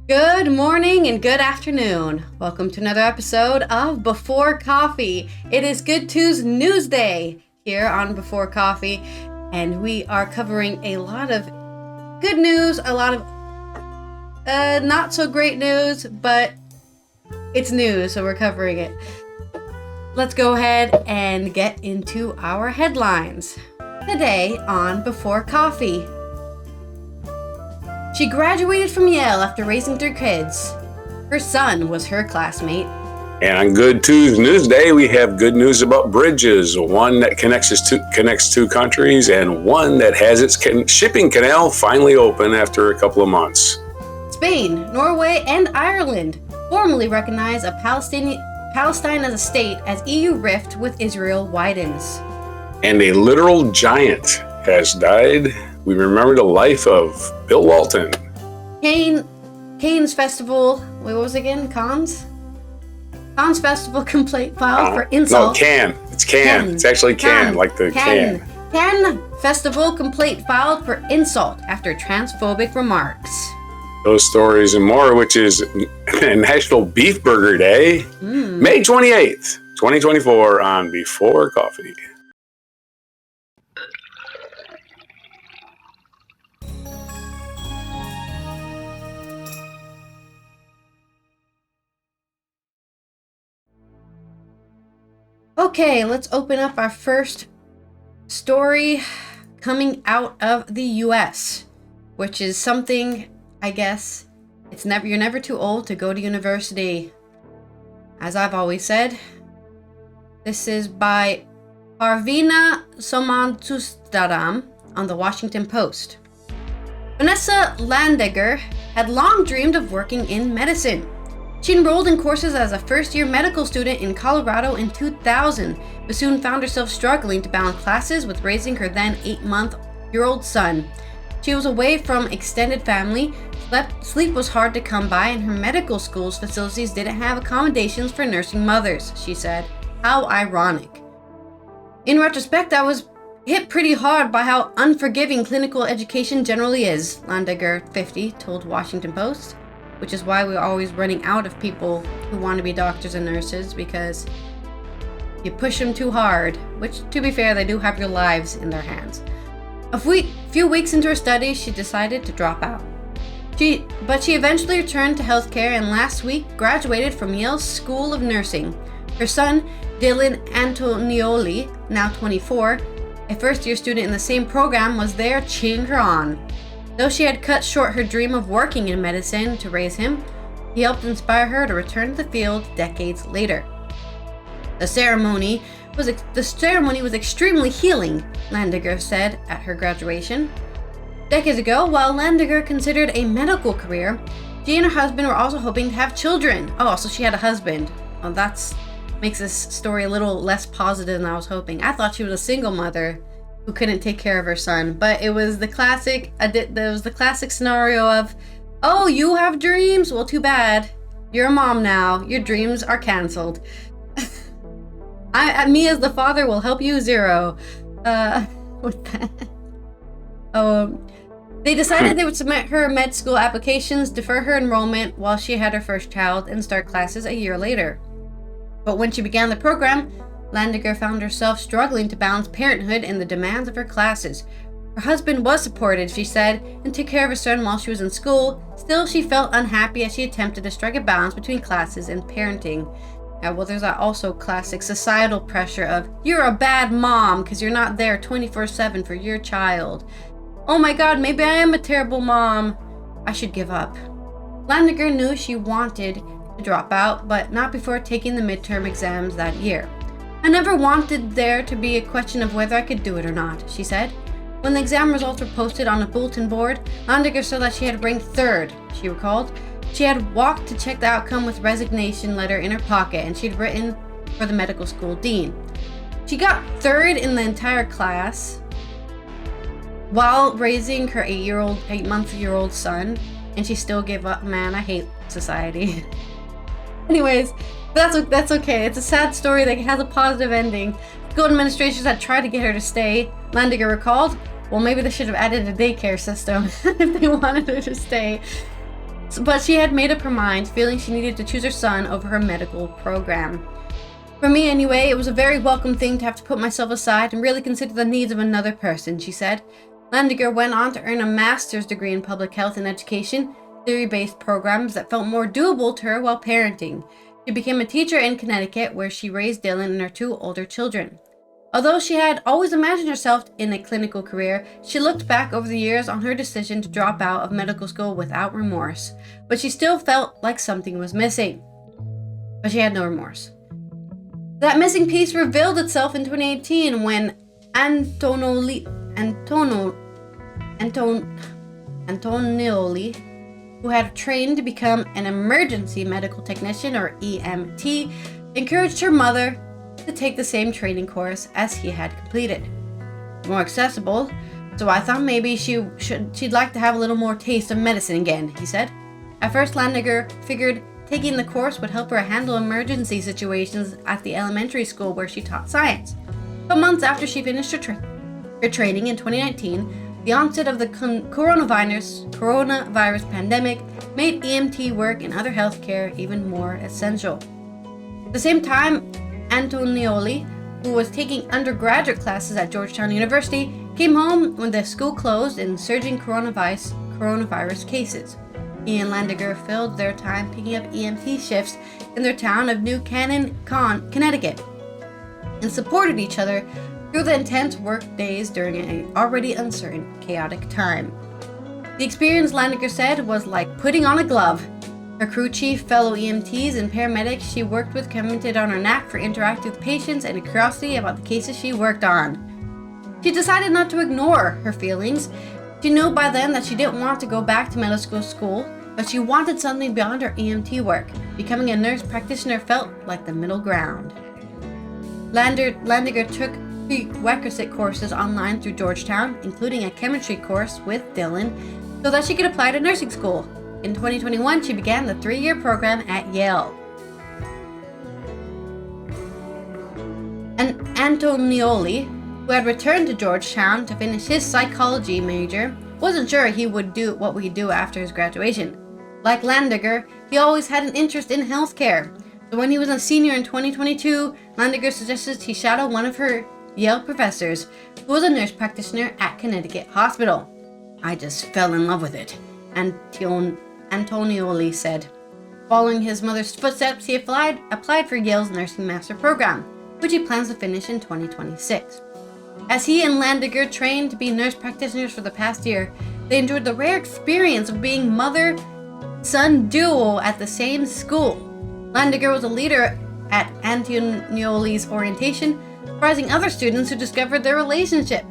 Good morning and good afternoon. Welcome to another episode of Before Coffee. It is Good Tuesday News Day here on Before Coffee, and we are covering a lot of good news, a lot of not so great news, but it's news, so we're covering it. Let's go ahead and get into our headlines. Today on Before Coffee. She graduated from Yale after raising 3 kids. Her son was her classmate. And on Good Tuesday News Day, we have good news about bridges. One that connects two countries, and one that has its shipping canal finally open after a couple of months. Spain, Norway, and Ireland formally recognize Palestine as a state as EU rift with Israel widens. And a literal giant has died. We remember the life of Bill Walton. Cannes Festival. Wait, what was it again? Cannes Festival complaint filed for insult. No, Cannes. It's Cannes. It's actually Cannes, like the can. Cannes Festival complaint filed for insult after transphobic remarks. Those stories and more, which is National Beef Burger Day, May 28th, 2024 on Before Coffee. Okay, let's open up our first story coming out of the US, which is something, I guess, you're never too old to go to university. As I've always said, this is by Parvina Somantustaram on the Washington Post. Vanessa Landegger had long dreamed of working in medicine. She enrolled in courses as a first-year medical student in Colorado in 2000, but soon found herself struggling to balance classes with raising her then 8-month-old son. She was away from extended family, sleep was hard to come by, and her medical school's facilities didn't have accommodations for nursing mothers, she said. How ironic. In retrospect, I was hit pretty hard by how unforgiving clinical education generally is, Landegger, 50, told Washington Post. Which is why we're always running out of people who want to be doctors and nurses, because you push them too hard, which, to be fair, they do have your lives in their hands. A few weeks into her studies, she decided to drop out. But she eventually returned to healthcare and last week graduated from Yale's School of Nursing. Her son, Dylan Antonioli, now 24, a first-year student in the same program, was there cheering her on. Though she had cut short her dream of working in medicine to raise him, he helped inspire her to return to the field decades later. The ceremony was extremely healing, Landegger said at her graduation. Decades ago, while Landegger considered a medical career, she and her husband were also hoping to have children. Oh, so she had a husband. Well, that makes this story a little less positive than I was hoping. I thought she was a single mother who couldn't take care of her son, but it was the classic scenario of, oh, you have dreams? Well, too bad. You're a mom now. Your dreams are canceled. Me as the father will help you zero. With that. They decided they would submit her med school applications, defer her enrollment while she had her first child, and start classes a year later. But when she began the program, Landegger found herself struggling to balance parenthood and the demands of her classes. Her husband was supportive, she said, and took care of her son while she was in school. Still, she felt unhappy as she attempted to strike a balance between classes and parenting. Well, there's that also classic societal pressure of, you're a bad mom because you're not there 24/7 for your child. Oh my god, maybe I am a terrible mom. I should give up. Landegger knew she wanted to drop out, but not before taking the midterm exams that year. I never wanted there to be a question of whether I could do it or not, she said. When the exam results were posted on a bulletin board, Landegger said that she had ranked 3rd, she recalled. She had walked to check the outcome with resignation letter in her pocket, and she'd written for the medical school dean. She got 3rd in the entire class while raising her 8-month-old son, and she still gave up. Man, I hate society. Anyways, that's okay. It's a sad story that has a positive ending. School administrations had tried to get her to stay, Landegger recalled. Well, maybe they should have added a daycare system if they wanted her to stay. But she had made up her mind, feeling she needed to choose her son over her medical program. For me anyway, it was a very welcome thing to have to put myself aside and really consider the needs of another person, she said. Landiger went on to earn a master's degree in public health and education, theory-based programs that felt more doable to her while parenting. She became a teacher in Connecticut, where she raised Dylan and her 2 older children. Although she had always imagined herself in a clinical career, she looked back over the years on her decision to drop out of medical school without remorse. But she still felt like something was missing. But she had no remorse. That missing piece revealed itself in 2018 when Antonioli, who had trained to become an emergency medical technician, or EMT, encouraged her mother to take the same training course as he had completed. More accessible, so I thought maybe she'd like to have a little more taste of medicine again, he said. At first, Landiger figured taking the course would help her handle emergency situations at the elementary school where she taught science. But months after she finished her training in 2019, the onset of the coronavirus pandemic made EMT work and other healthcare even more essential. At the same time, Antonioli, who was taking undergraduate classes at Georgetown University, came home when the school closed in surging coronavirus cases. He and Landiger filled their time picking up EMT shifts in their town of New Canaan, Connecticut, and supported each other through the intense work days during an already uncertain, chaotic time. The experience, Landiger said, was like putting on a glove. Her crew chief, fellow EMTs, and paramedics she worked with commented on her knack for interacting with patients and a curiosity about the cases she worked on. She decided not to ignore her feelings. She knew by then that she didn't want to go back to medical school, but she wanted something beyond her EMT work. Becoming a nurse practitioner felt like the middle ground. Landiger took prerequisite courses online through Georgetown, including a chemistry course with Dylan, so that she could apply to nursing school. In 2021, she began the 3-year program at Yale. And Antonioli, who had returned to Georgetown to finish his psychology major, wasn't sure he would do what he'd do after his graduation. Like Landiger, he always had an interest in healthcare. So when he was a senior in 2022, Landiger suggested he shadow one of her Yale professors, who was a nurse practitioner at Connecticut Hospital. I just fell in love with it, Antonioli said. Following his mother's footsteps, he applied for Yale's nursing master program, which he plans to finish in 2026. As he and Landiger trained to be nurse practitioners for the past year, they enjoyed the rare experience of being mother-son duo at the same school. Landiger was a leader at Antonioli's orientation, surprising other students who discovered their relationship.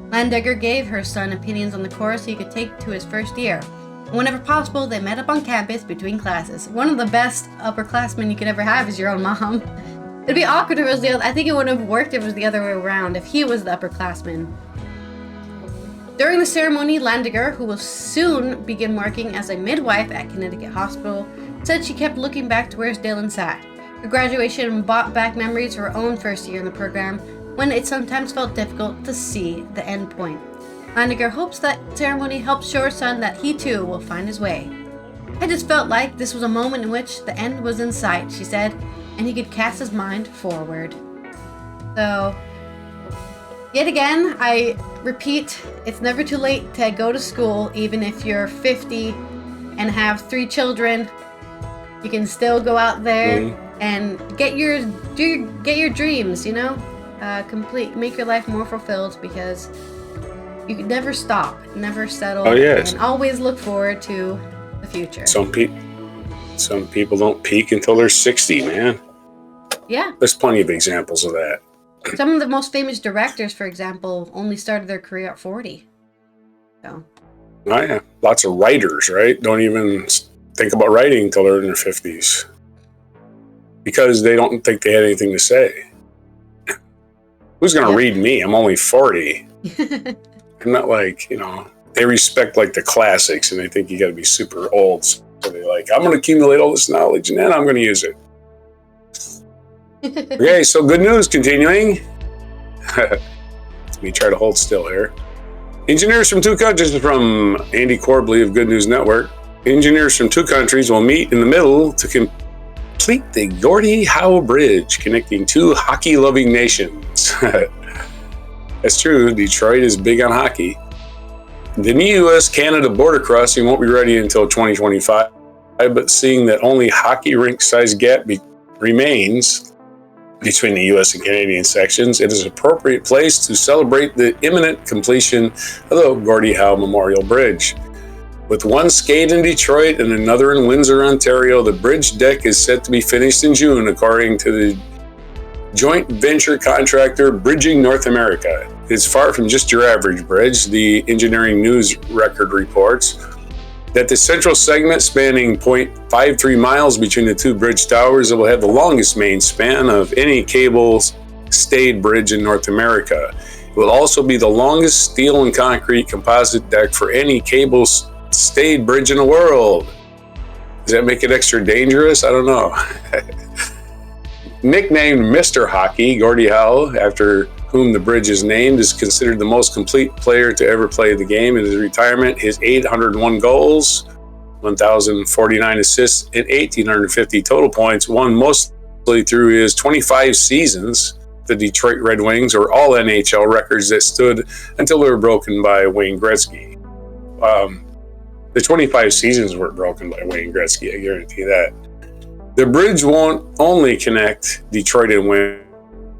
Landiger gave her son opinions on the course he could take to his first year. Whenever possible, they met up on campus between classes. One of the best upperclassmen you could ever have is your own mom. It'd be awkward if it was the other. I think it wouldn't have worked if it was the other way around, if he was the upperclassman. During the ceremony, Landiger, who will soon begin working as a midwife at Connecticut Hospital, said she kept looking back to where Dylan sat. Her graduation brought back memories of her own first year in the program, when it sometimes felt difficult to see the end point. Landiger hopes that ceremony helps show her son that he too will find his way. I just felt like this was a moment in which the end was in sight, she said, and he could cast his mind forward. So, yet again, I repeat, it's never too late to go to school, even if you're 50 and have 3 children. You can still go out there and get your dreams, you know? Make your life more fulfilled, because you can never stop, never settle, and always look forward to the future. Some people don't peak until they're 60, man. Yeah. There's plenty of examples of that. Some of the most famous directors, for example, only started their career at 40. So. Oh, yeah. Lots of writers, right? Don't even think about writing until they're in their 50s. Because they don't think they had anything to say. Who's going to read me? I'm only 40. I'm not like, they respect like the classics and they think you got to be super old. So they're like, I'm going to accumulate all this knowledge and then I'm going to use it. Okay, so good news continuing. Let me try to hold still here. Engineers from 2 countries from Andy Corbley of Good News Network engineers from two countries will meet in the middle to complete the Gordie Howe Bridge, connecting two hockey-loving nations. That's true. Detroit is big on hockey. The new U.S.-Canada border crossing won't be ready until 2025, but seeing that only hockey rink-sized gap remains between the U.S. and Canadian sections, it is an appropriate place to celebrate the imminent completion of the Gordie Howe Memorial Bridge. With one skate in Detroit and another in Windsor, Ontario, the bridge deck is set to be finished in June, according to the joint venture contractor Bridging North America. It's far from just your average bridge, the Engineering News Record reports. That the central segment spanning 0.53 miles between the two bridge towers will have the longest main span of any cable-stayed bridge in North America. It will also be the longest steel and concrete composite deck for any cable-stayed bridge in the world. Does that make it extra dangerous? I don't know. Nicknamed Mr. Hockey, Gordie Howe, after whom the bridge is named, is considered the most complete player to ever play the game. In his retirement, his 801 goals, 1,049 assists, and 1,850 total points won mostly through his 25 seasons. The Detroit Red Wings, or all NHL records that stood until they were broken by Wayne Gretzky. The 25 seasons weren't broken by Wayne Gretzky, I guarantee that. The bridge won't only connect Detroit and Windsor,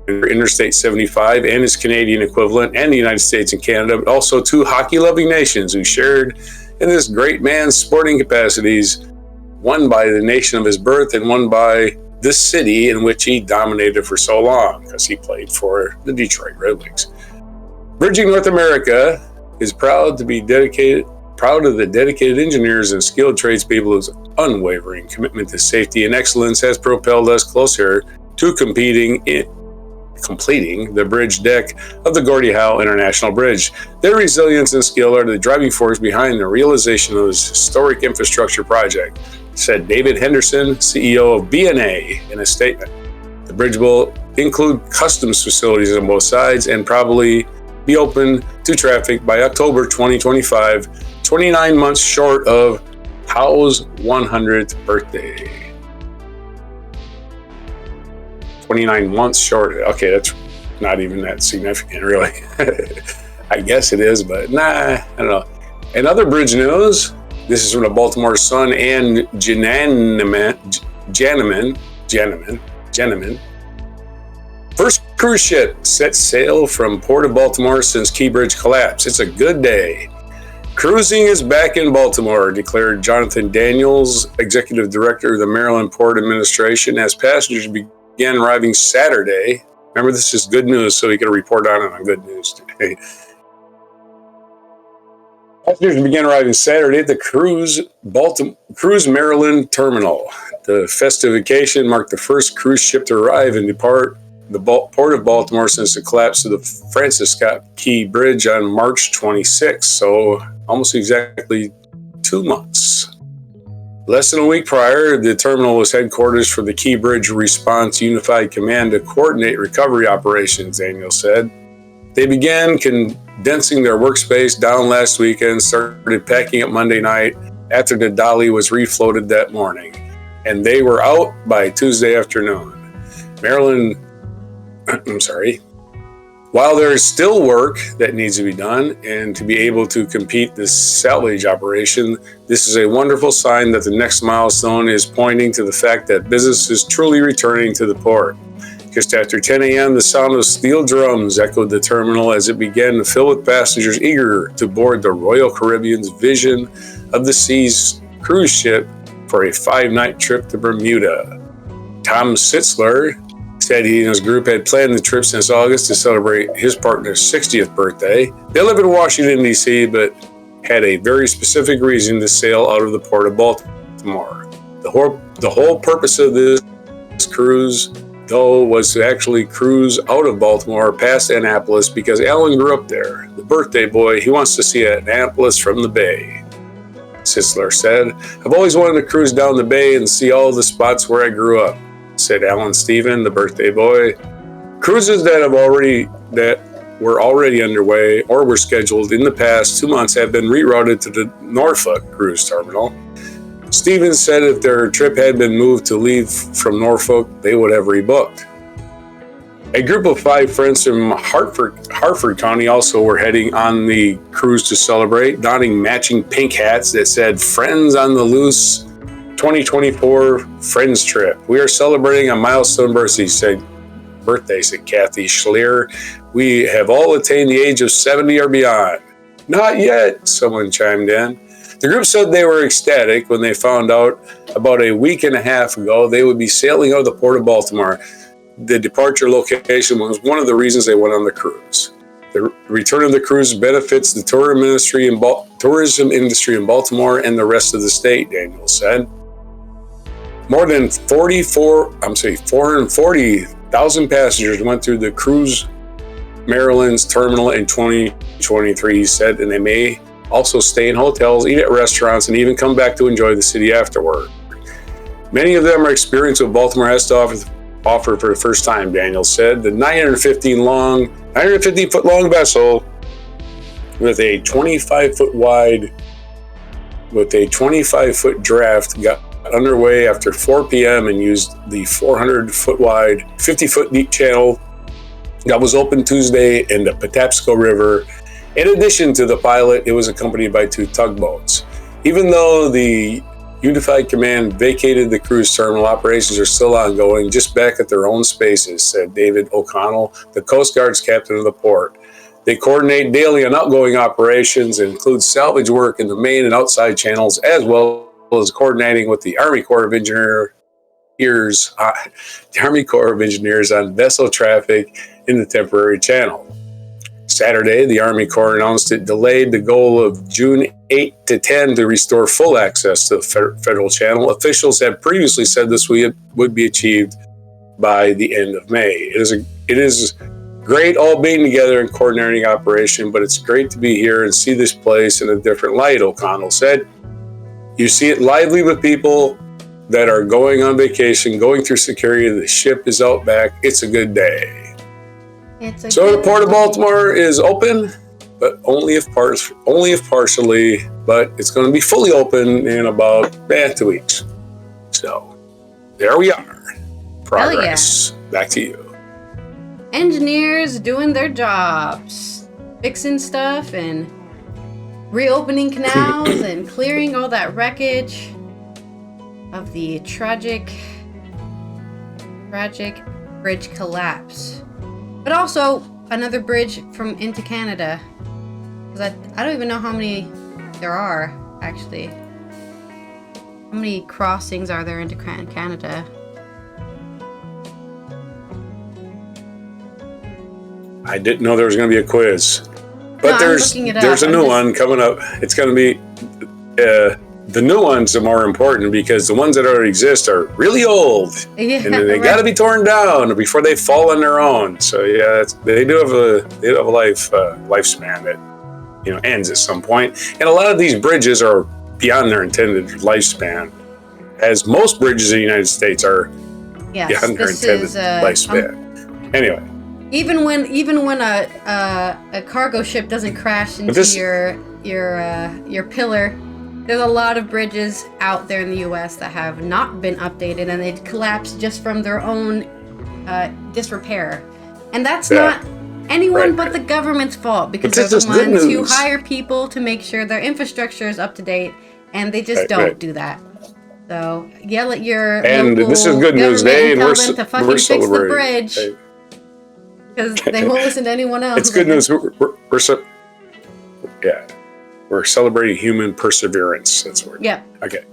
Interstate 75 and its Canadian equivalent, and the United States and Canada, but also two hockey-loving nations who shared in this great man's sporting capacities, one by the nation of his birth and one by this city in which he dominated for so long, because he played for the Detroit Red Wings. Bridging North America is proud of the dedicated engineers and skilled tradespeople whose unwavering commitment to safety and excellence has propelled us closer to completing the bridge deck of the Gordie Howe International Bridge. Their resilience and skill are the driving force behind the realization of this historic infrastructure project, said David Henderson, CEO of B&A, in a statement. The bridge will include customs facilities on both sides and probably be open to traffic by October 2025, 29 months short of Howe's 100th birthday. 29 months short. Okay, that's not even that significant, really. I guess it is, but nah, I don't know. In other bridge news, this is from the Baltimore Sun and Janneman. First cruise ship sets sail from Port of Baltimore since Key Bridge collapse. It's a good day. Cruising is back in Baltimore, declared Jonathan Daniels, Executive Director of the Maryland Port Administration, as passengers began arriving Saturday. Remember, this is good news, so we can report on it on good news today. Passengers began arriving Saturday at the Cruise Maryland Terminal. The festive occasion marked the first cruise ship to arrive and depart the Port of Baltimore since the collapse of the Francis Scott Key Bridge on March 26, so almost exactly 2 months. Less than a week prior, the terminal was headquarters for the Key Bridge Response Unified Command to coordinate recovery operations, Daniel said. They began condensing their workspace down last weekend, started packing up Monday night after the dolly was refloated that morning, and they were out by Tuesday afternoon. While there is still work that needs to be done and to be able to complete this salvage operation, this is a wonderful sign that the next milestone is pointing to the fact that business is truly returning to the port. Just after 10 a.m., the sound of steel drums echoed the terminal as it began to fill with passengers eager to board the Royal Caribbean's Vision of the Seas cruise ship for a 5-night trip to Bermuda. Tom Sitzler said he and his group had planned the trip since August to celebrate his partner's 60th birthday. They live in Washington, D.C., but had a very specific reason to sail out of the Port of Baltimore. The whole purpose of this cruise, though, was to actually cruise out of Baltimore past Annapolis because Alan grew up there. The birthday boy, he wants to see Annapolis from the bay, Sitzler said. I've always wanted to cruise down the bay and see all the spots where I grew up, said Alan Stephen, the birthday boy. Cruises that were already underway or were scheduled in the past 2 months have been rerouted to the Norfolk Cruise Terminal. Stevens said if their trip had been moved to leave from Norfolk, they would have rebooked. A group of 5 friends from Hartford County also were heading on the cruise to celebrate, donning matching pink hats that said Friends on the Loose 2024 Friends Trip. We are celebrating a milestone birthday, said Kathy Schleer. We have all attained the age of 70 or beyond. Not yet, someone chimed in. The group said they were ecstatic when they found out about a week and a half ago they would be sailing out of the port of Baltimore. The departure location was one of the reasons they went on the cruise. The return of the cruise benefits the tourism industry in Baltimore and the rest of the state, Daniel said. More than 440,000 passengers went through the Cruise Maryland's terminal in 2023, he said, and they may also stay in hotels, eat at restaurants, and even come back to enjoy the city afterward. Many of them are experienced what Baltimore has to offer for the first time, Daniel said. The 950-foot long vessel with a 25-foot draft got underway after 4 p.m. and used the 400-foot wide, 50-foot deep channel that was open Tuesday in the Patapsco River. In addition to the pilot, it was accompanied by 2 tugboats. Even though the Unified Command vacated the cruise terminal, operations are still ongoing, just back at their own spaces, said David O'Connell, the Coast Guard's captain of the port. They coordinate daily on outgoing operations and include salvage work in the main and outside channels, as well as coordinating with the Army Corps of Engineers on vessel traffic in the temporary channel. Saturday, the Army Corps announced it delayed the goal of June 8 to 10 to restore full access to the federal channel. Officials had previously said this would be achieved by the end of May. It is great all being together and coordinating operation, but it's great to be here and see this place in a different light, O'Connell said. You see it lively with people that are going on vacation, going through security. The ship is out back. It's a good day. So the Port of Baltimore is open, but only if partially, but it's going to be fully open in about 2 weeks. So there we are. Progress. Yeah. Back to you. Engineers doing their jobs, fixing stuff and reopening canals and clearing all that wreckage of the tragic bridge collapse. But also another bridge into Canada. Because I don't even know how many there are, actually. How many crossings are there into Canada? I didn't know there was going to be a quiz. But there's a new one coming up. It's going to be... the new ones are more important because the ones that already exist are really old, and they got to be torn down before they fall on their own. So yeah, they do have a lifespan that ends at some point. And a lot of these bridges are beyond their intended lifespan, as most bridges in the United States are beyond their intended lifespan. Anyway, even when a cargo ship doesn't crash into your pillar. There's a lot of bridges out there in the U.S. that have not been updated, and they collapsed just from their own disrepair. And that's not anyone but the government's fault, because they're the ones who hire people to make sure their infrastructure is up to date, and they just don't do that. So yell at your local this is good news day, and we're fix the bridge, because they won't listen to anyone else. It's good news. We're celebrating human perseverance. That's the word. Yep. Okay.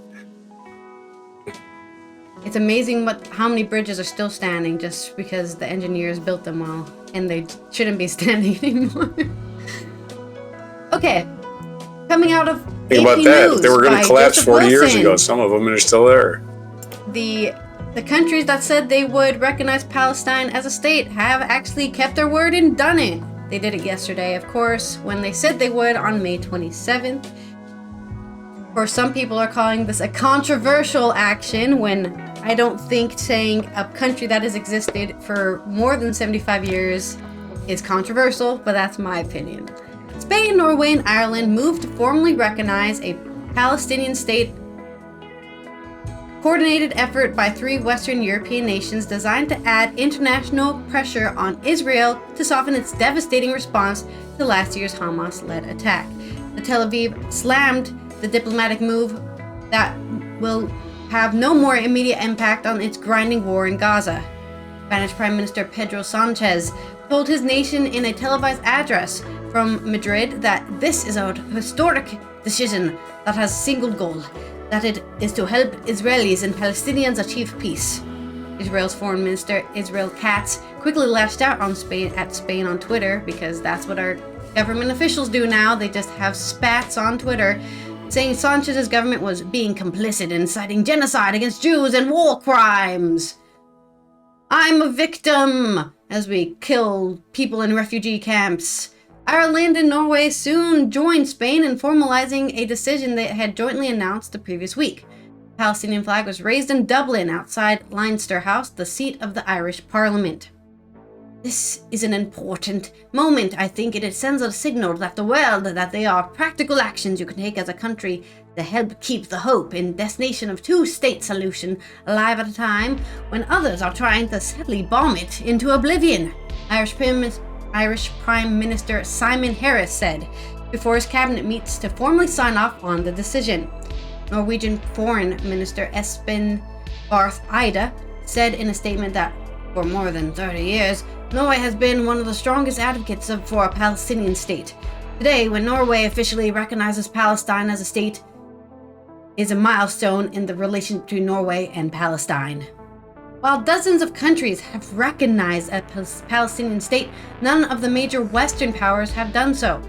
It's amazing how many bridges are still standing just because the engineers built them all, and they shouldn't be standing anymore. Okay. Coming out of Think about that. They were going to collapse 40 years ago. Some of them are still there. The countries that said they would recognize Palestine as a state have actually kept their word and done it. They did it yesterday, of course, when they said they would on May 27th. Of course, some people are calling this a controversial action, when I don't think saying a country that has existed for more than 75 years is controversial, but that's my opinion. Spain, Norway, and Ireland moved to formally recognize a Palestinian state coordinated effort by 3 Western European nations designed to add international pressure on Israel to soften its devastating response to last year's Hamas-led attack. The Tel Aviv slammed the diplomatic move that will have no more immediate impact on its grinding war in Gaza. Spanish Prime Minister Pedro Sanchez told his nation in a televised address from Madrid that this is a historic decision that has a single goal, that it is to help Israelis and Palestinians achieve peace. Israel's Foreign Minister Israel Katz quickly lashed out on Spain on Twitter, because that's what our government officials do now. They just have spats on Twitter, saying Sanchez's government was being complicit in inciting genocide against Jews and war crimes. I'm a victim as we kill people in refugee camps. Ireland and Norway soon joined Spain in formalizing a decision they had jointly announced the previous week. The Palestinian flag was raised in Dublin outside Leinster House, the seat of the Irish Parliament. This is an important moment. I think it sends a signal that the world that there are practical actions you can take as a country to help keep the hope in destination of two-state solution alive at a time when others are trying to sadly bomb it into oblivion, Irish Prime Minister Simon Harris said before his cabinet meets to formally sign off on the decision. Norwegian Foreign Minister Espen Barth Eide said in a statement that for more than 30 years, Norway has been one of the strongest advocates for a Palestinian state. Today, when Norway officially recognizes Palestine as a state, is a milestone in the relation between Norway and Palestine. While dozens of countries have recognized a Palestinian state, none of the major Western powers have done so.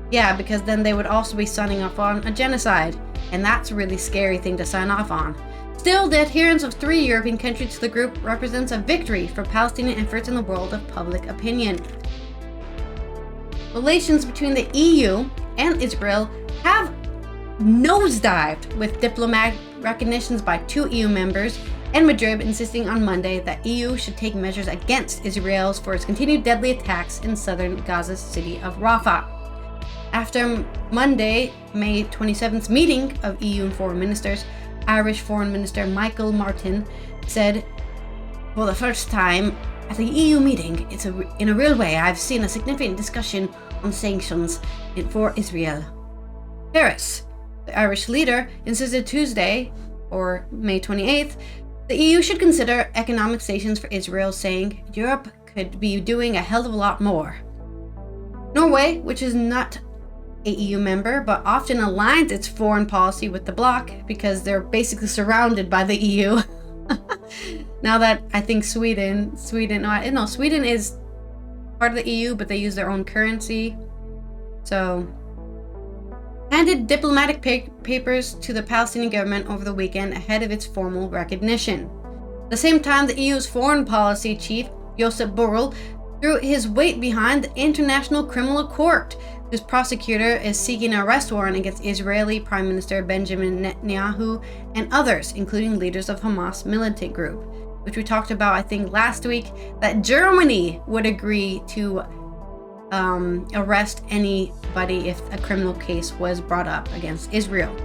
Yeah, because then they would also be signing off on a genocide, and that's a really scary thing to sign off on. Still, the adherence of 3 European countries to the group represents a victory for Palestinian efforts in the world of public opinion. Relations between the EU and Israel have nosedived, with diplomatic recognitions by 2 EU members and Madrid insisting on Monday that EU should take measures against Israel for its continued deadly attacks in southern Gaza's city of Rafah. After Monday, May 27th meeting of EU foreign ministers, Irish Foreign Minister Michael Martin said, "For the first time at the EU meeting, in a real way, I've seen a significant discussion on sanctions for Israel." Harris, the Irish leader, insisted Tuesday, or May 28th, the EU should consider economic sanctions for Israel, saying Europe could be doing a hell of a lot more. Norway, which is not a EU member, but often aligns its foreign policy with the bloc because they're basically surrounded by the EU. Now that I think Sweden is part of the EU, but they use their own currency. So, handed diplomatic papers to the Palestinian government over the weekend ahead of its formal recognition. At the same time, the EU's foreign policy chief, Josep Borrell, threw his weight behind the International Criminal Court, whose prosecutor is seeking an arrest warrant against Israeli Prime Minister Benjamin Netanyahu and others, including leaders of Hamas militant group, which we talked about, I think, last week, that Germany would agree to arrest anybody if a criminal case was brought up against Israel.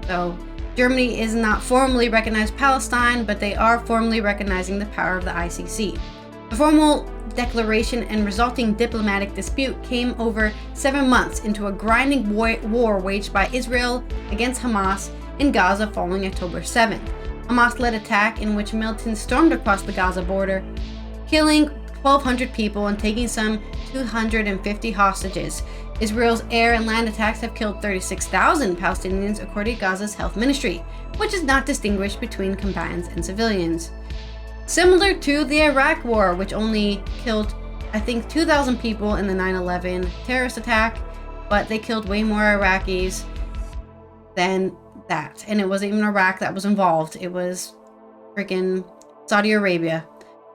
So Germany is not formally recognized Palestine, but they are formally recognizing the power of the ICC. The formal declaration and resulting diplomatic dispute came over 7 months into a grinding war waged by Israel against Hamas in Gaza following October 7th. Hamas-led attack in which militants stormed across the Gaza border, killing 1,200 people and taking some 250 hostages. Israel's air and land attacks have killed 36,000 Palestinians, according to Gaza's health ministry, which is not distinguished between combatants and civilians. Similar to the Iraq War, which only killed, I think, 2,000 people in the 9/11 terrorist attack, but they killed way more Iraqis than that. And it wasn't even Iraq that was involved. It was freaking Saudi Arabia.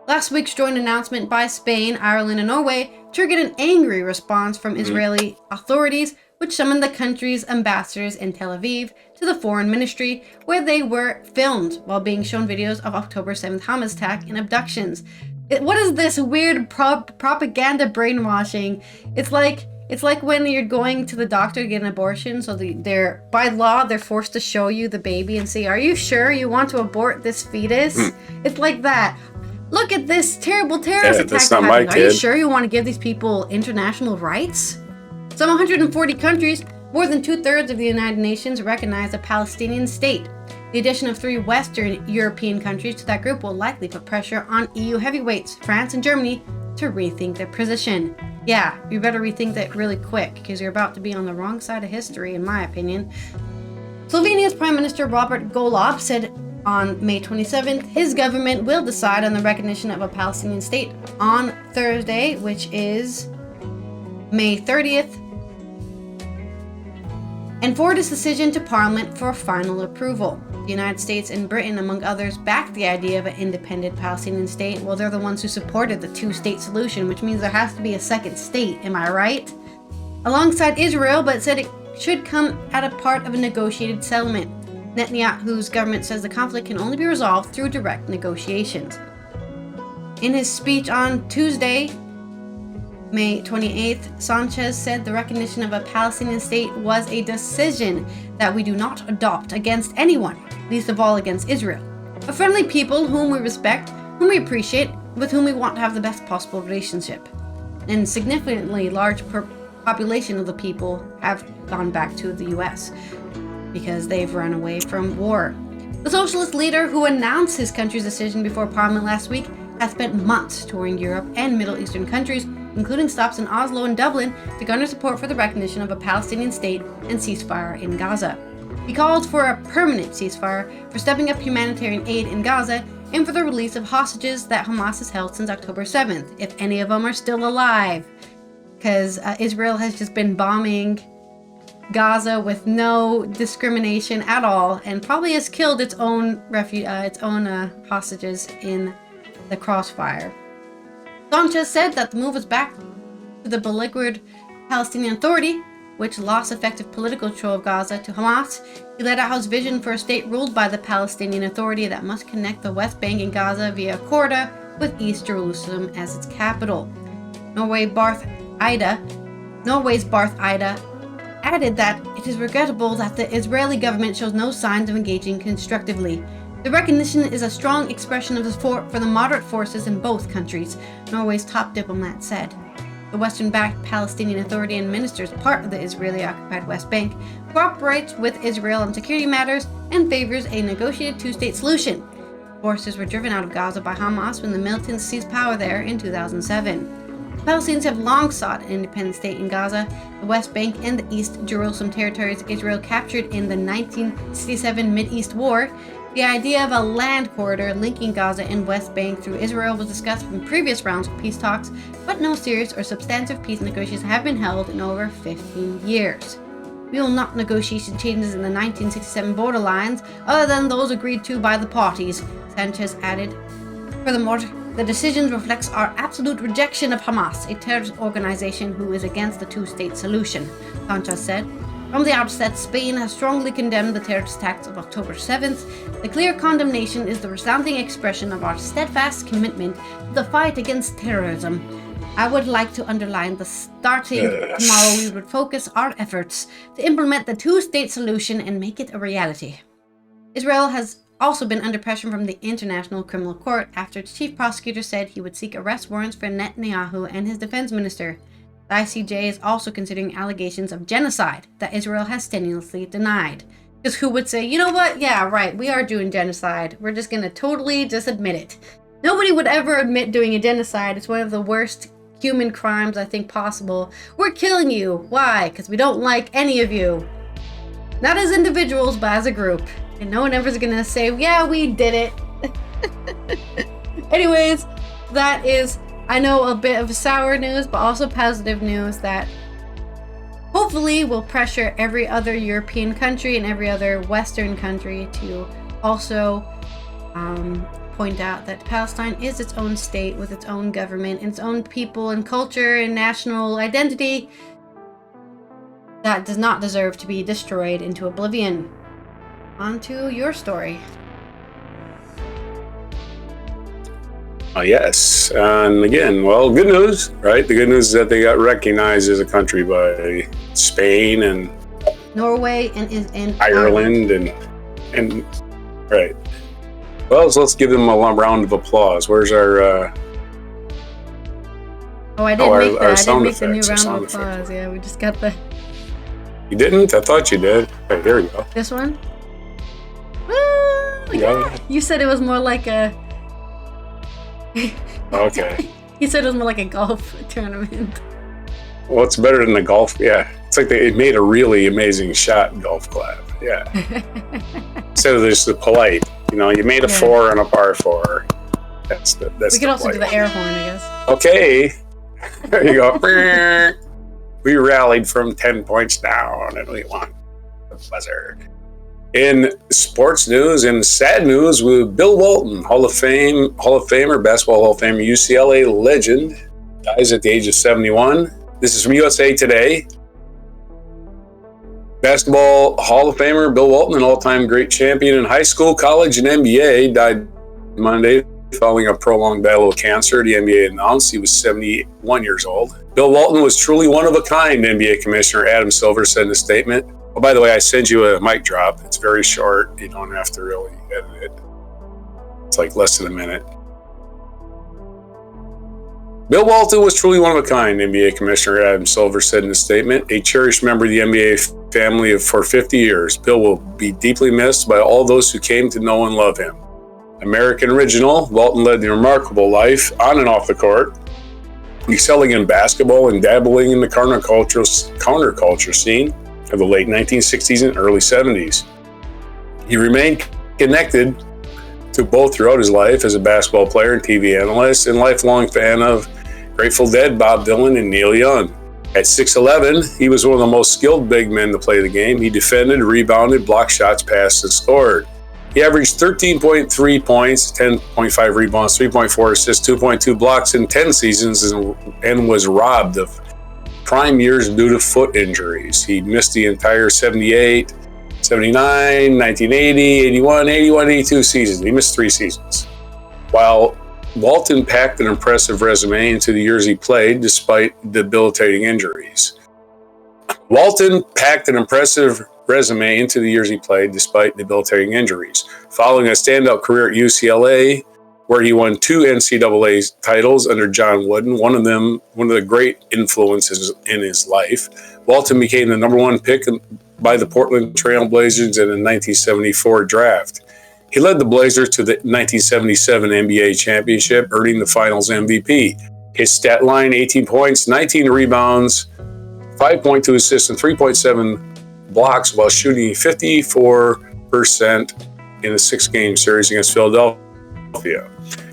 Last week's joint announcement by Spain, Ireland, and Norway triggered an angry response from Israeli authorities, which summoned the country's ambassadors in Tel Aviv to the foreign ministry, where they were filmed while being shown videos of October 7th Hamas attack and abductions. What is this weird propaganda brainwashing? It's like It's like when you're going to the doctor to get an abortion, so they're by law they're forced to show you the baby and say, "Are you sure you want to abort this fetus?" It's like that. Look at this terrible terrorist attack that's not my happening. Are you kid. sure you want to give these people international rights? Some 140 countries, more than 2/3 of the United Nations, recognize a Palestinian state. The addition of 3 Western European countries to that group will likely put pressure on EU heavyweights, France and Germany, to rethink their position. Yeah, you better rethink that really quick, because you're about to be on the wrong side of history, in my opinion. Slovenia's Prime Minister Robert Golob said on May 27th, his government will decide on the recognition of a Palestinian state on Thursday, which is May 30th, and forward his decision to Parliament for final approval. The United States and Britain, among others, backed the idea of an independent Palestinian state. Well, they're the ones who supported the 2-state solution, which means there has to be a second state, am I right? Alongside Israel, but said it should come at a part of a negotiated settlement. Netanyahu's government says the conflict can only be resolved through direct negotiations. In his speech on Tuesday, May 28th, Sanchez said the recognition of a Palestinian state was a decision that we do not adopt against anyone, least of all against Israel. A friendly people whom we respect, whom we appreciate, with whom we want to have the best possible relationship. And significantly large population of the people have gone back to the US because they've run away from war. The socialist leader who announced his country's decision before Parliament last week has spent months touring Europe and Middle Eastern countries, including stops in Oslo and Dublin, to garner support for the recognition of a Palestinian state and ceasefire in Gaza. He called for a permanent ceasefire, for stepping up humanitarian aid in Gaza, and for the release of hostages that Hamas has held since October 7th, if any of them are still alive. Because Israel has just been bombing Gaza with no discrimination at all, and probably has killed its own hostages in the crossfire. Sanchez said that the move was back to the beleaguered Palestinian Authority, which lost effective political control of Gaza to Hamas. He laid out his vision for a state ruled by the Palestinian Authority that must connect the West Bank and Gaza via a corridor with East Jerusalem as its capital. Norway's Barth Eide added that it is regrettable that the Israeli government shows no signs of engaging constructively. The recognition is a strong expression of support for the moderate forces in both countries, Norway's top diplomat said. The Western-backed Palestinian Authority administers part of the Israeli-occupied West Bank, cooperates with Israel on security matters, and favors a negotiated 2-state solution. Forces were driven out of Gaza by Hamas when the militants seized power there in 2007. The Palestinians have long sought an independent state in Gaza, the West Bank, and the East Jerusalem territories Israel captured in the 1967 Mideast War. The idea of a land corridor linking Gaza and West Bank through Israel was discussed in previous rounds of peace talks, but no serious or substantive peace negotiations have been held in over 15 years. We will not negotiate changes in the 1967 border lines other than those agreed to by the parties, Sanchez added. Furthermore, the decision reflects our absolute rejection of Hamas, a terrorist organization who is against the 2-state solution, Sanchez said. From the outset, Spain has strongly condemned the terrorist attacks of October 7th. The clear condemnation is the resounding expression of our steadfast commitment to the fight against terrorism. I would like to underline that starting tomorrow we would focus our efforts to implement the 2-state solution and make it a reality. Israel has also been under pressure from the International Criminal Court after its chief prosecutor said he would seek arrest warrants for Netanyahu and his defense minister. The ICJ is also considering allegations of genocide that Israel has strenuously denied. Because who would say, you know what, yeah, right, we are doing genocide. We're just going to totally just admit it. Nobody would ever admit doing a genocide. It's one of the worst human crimes I think possible. We're killing you. Why? Because we don't like any of you. Not as individuals, but as a group. And no one ever is going to say, yeah, we did it. Anyways, that is, I know, a bit of sour news, but also positive news that hopefully will pressure every other European country and every other Western country to also point out that Palestine is its own state with its own government, its own people and culture and national identity that does not deserve to be destroyed into oblivion. On to your story. Yes. And again, well, good news, right? The good news is that they got recognized as a country by Spain and Norway and Ireland and right. Well, so let's give them a round of applause. Where's our I didn't make that. I didn't make the new effects, round of applause. Yeah, we just got the... You didn't? I thought you did. Okay, here we go. This one? Woo! Yeah. You said it was more like a... Okay. You said it was more like a golf tournament. Well, it's better than the golf. Yeah. It's like they made a really amazing shot golf clap. Yeah. Instead of just the polite, you made a 4 and a par 4. That's we could also do the air horn, I guess. Okay. There you go. We rallied from 10 points down and we won the buzzer. In sports news and sad news, with Bill Walton, Hall of Famer, Basketball Hall of Famer, UCLA legend, dies at the age of 71. This is from USA Today. Basketball Hall of Famer Bill Walton, an all-time great champion in high school, college, and NBA, died Monday following a prolonged battle with cancer. The NBA announced he was 71 years old. Bill Walton was truly one of a kind, NBA Commissioner Adam Silver said in a statement. Oh, by the way, I sent you a mic drop. It's very short. You don't have to really edit it. It's like less than a minute. Bill Walton was truly one of a kind, NBA Commissioner Adam Silver said in a statement. A cherished member of the NBA family for 50 years, Bill will be deeply missed by all those who came to know and love him. American original, Walton led a remarkable life on and off the court, excelling in basketball and dabbling in the counterculture scene of the late 1960s and early 70s. He remained connected to both throughout his life as a basketball player and TV analyst, and lifelong fan of Grateful Dead, Bob Dylan, and Neil Young. At 6'11", he was one of the most skilled big men to play the game. He defended, rebounded, blocked shots, passed, and scored. He averaged 13.3 points, 10.5 rebounds, 3.4 assists, 2.2 blocks in 10 seasons, and was robbed of prime years due to foot injuries. He missed the entire 78, 79, 1980, 81, 82 seasons. He missed 3 seasons. While Walton packed an impressive resume into the years he played despite debilitating injuries. Walton packed an impressive resume into the years he played despite debilitating injuries. Following a standout career at UCLA, where he won 2 NCAA titles under John Wooden, one of the great influences in his life, Walton became the number 1 pick by the Portland Trail Blazers in the 1974 draft. He led the Blazers to the 1977 NBA championship, earning the finals MVP. His stat line, 18 points, 19 rebounds, 5.2 assists, and 3.7 blocks while shooting 54% in a 6-game series against Philadelphia.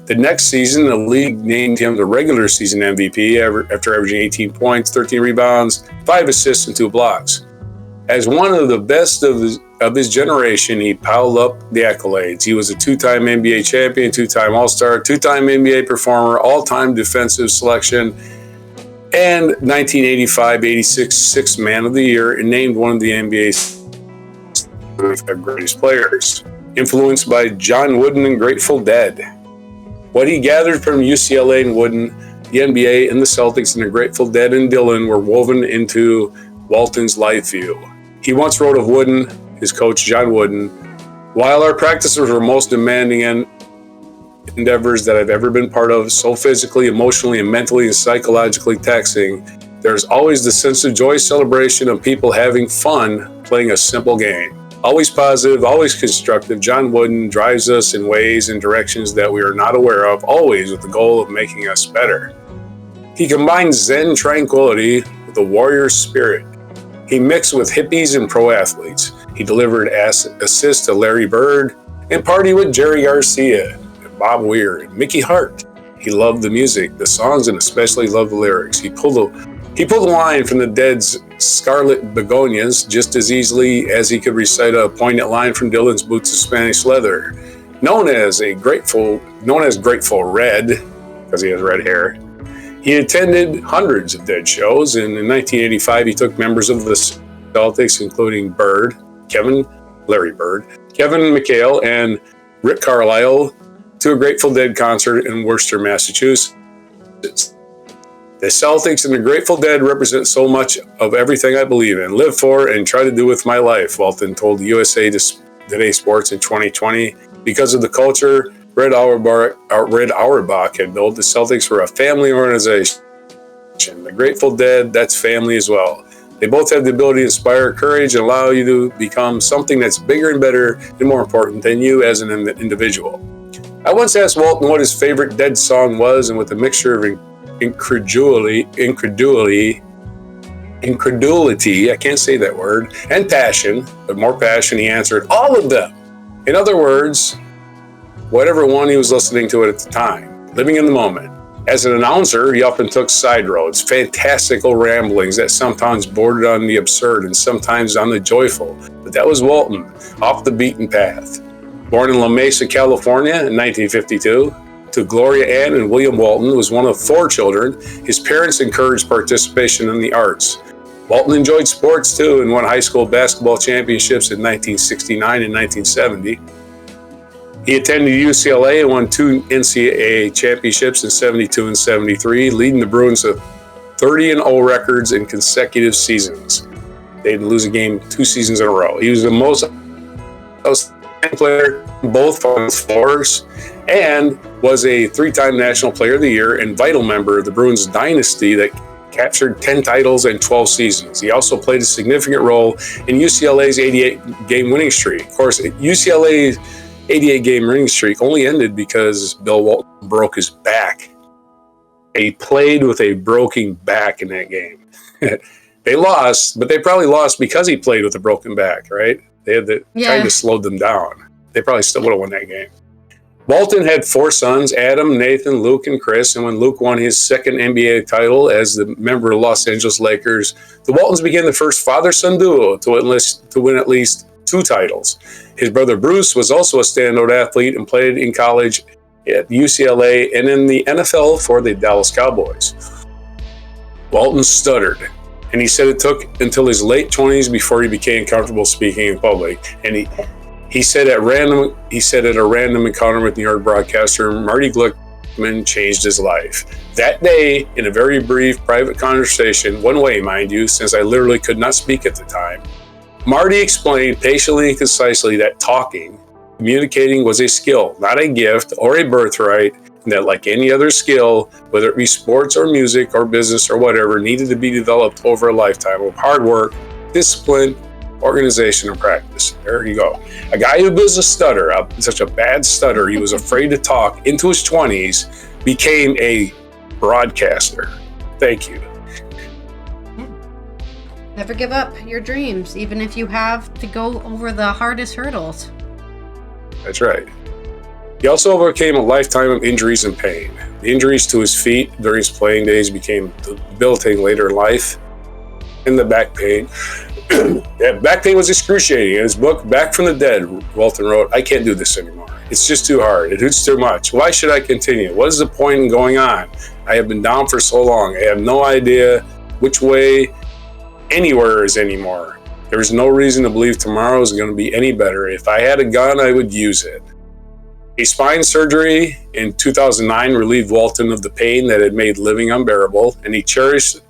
The next season, the league named him the regular season MVP after averaging 18 points, 13 rebounds, 5 assists, and 2 blocks. As one of the best of his generation, he piled up the accolades. He was a 2-time NBA champion, 2-time All-Star, 2-time NBA performer, all-time defensive selection, and 1985-86 Sixth Man of the Year, and named one of the NBA's greatest players. Influenced by John Wooden and Grateful Dead. What he gathered from UCLA and Wooden, the NBA and the Celtics and the Grateful Dead and Dylan were woven into Walton's life view. He once wrote of Wooden, his coach John Wooden, "While our practices were most demanding endeavors that I've ever been part of, so physically, emotionally, and mentally and psychologically taxing, there's always the sense of joy, celebration of people having fun playing a simple game. Always positive, always constructive, John Wooden drives us in ways and directions that we are not aware of, always with the goal of making us better. He combines Zen tranquility with a warrior spirit. He mixed with hippies and pro athletes. He delivered assists to Larry Bird and partied with Jerry Garcia, Bob Weir, and Mickey Hart. He loved the music, the songs, and especially loved the lyrics. He pulled a line from the Dead's Scarlet Begonias just as easily as he could recite a poignant line from Dylan's Boots of Spanish Leather. Known as Grateful Red, because he has red hair, he attended hundreds of Dead shows, and in 1985 he took members of the Celtics, including Larry Bird, Kevin McHale, and Rick Carlisle, to a Grateful Dead concert in Worcester, Massachusetts. The Celtics and the Grateful Dead represent so much of everything I believe in, live for, and try to do with my life, Walton told USA Today Sports in 2020. Because of the culture Red Auerbach had built, the Celtics were a family organization. The Grateful Dead, that's family as well. They both have the ability to inspire courage and allow you to become something that's bigger and better and more important than you as an individual. I once asked Walton what his favorite Dead song was, and with a mixture of incredulity, I can't say that word, and passion, but more passion, he answered, all of them. In other words, whatever one he was listening to at the time, living in the moment. As an announcer, he often took side roads, fantastical ramblings that sometimes bordered on the absurd and sometimes on the joyful. But that was Walton, off the beaten path. Born in La Mesa, California in 1952, to Gloria Ann and William Walton, was one of 4 children. His parents encouraged participation in the arts. Walton enjoyed sports too and won high school basketball championships in 1969 and 1970. He attended UCLA and won 2 NCAA championships in 72 and 73, leading the Bruins to 30-0 records in consecutive seasons. They didn't lose a game 2 seasons in a row. He was the most outstanding player in both Final Fours and was a 3-time National Player of the Year and vital member of the Bruins dynasty that captured 10 titles and 12 seasons. He also played a significant role in UCLA's 88-game winning streak. Of course, UCLA's 88-game winning streak only ended because Bill Walton broke his back. He played with a broken back in that game. They lost, but they probably lost because he played with a broken back, right? They had to try to slow them down. They probably still would have won that game. Walton had 4 sons, Adam, Nathan, Luke, and Chris, and when Luke won his second NBA title as the member of Los Angeles Lakers, the Waltons became the first father-son duo to win at least 2 titles. His brother Bruce was also a standout athlete and played in college at UCLA and in the NFL for the Dallas Cowboys. Walton stuttered, and he said it took until his late 20s before he became comfortable speaking in public. And he said at a random encounter with New York broadcaster Marty Glickman changed his life. That day, in a very brief private conversation, one way, mind you, since I literally could not speak at the time, Marty explained patiently and concisely that communicating was a skill, not a gift or a birthright, and that like any other skill, whether it be sports or music or business or whatever, needed to be developed over a lifetime of hard work, discipline, organization, and practice. There you go. A guy who was a stutter, such a bad stutter, he was afraid to talk into his 20s, became a broadcaster. Thank you. Never give up your dreams, even if you have to go over the hardest hurdles. That's right. He also overcame a lifetime of injuries and pain. The injuries to his feet during his playing days became debilitating later in life, and the back pain. Back pain was excruciating. In his book, Back from the Dead, Walton wrote, I can't do this anymore. It's just too hard. It hurts too much. Why should I continue? What is the point in going on? I have been down for so long. I have no idea which way anywhere is anymore. There is no reason to believe tomorrow is going to be any better. If I had a gun, I would use it. A spine surgery in 2009 relieved Walton of the pain that had made living unbearable, and he cherished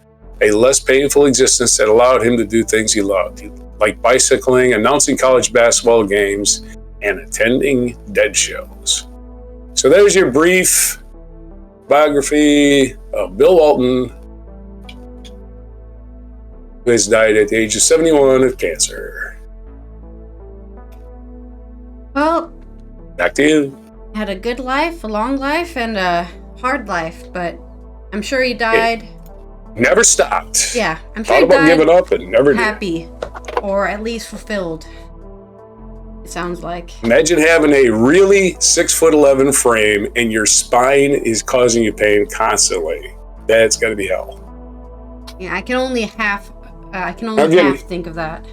a less painful existence that allowed him to do things he loved, like bicycling, announcing college basketball games, and attending Dead shows. So there's your brief biography of Bill Walton, who has died at the age of 71 of cancer. Well, back to you. Had a good life, a long life, and a hard life, but I'm sure he died. Never stopped. Yeah, I'm sure Thought he about died giving up and never happy, did. Or at least fulfilled. It sounds like. Imagine having a really 6'11" frame and your spine is causing you pain constantly. That's got to be hell. Yeah, I can only half think of that.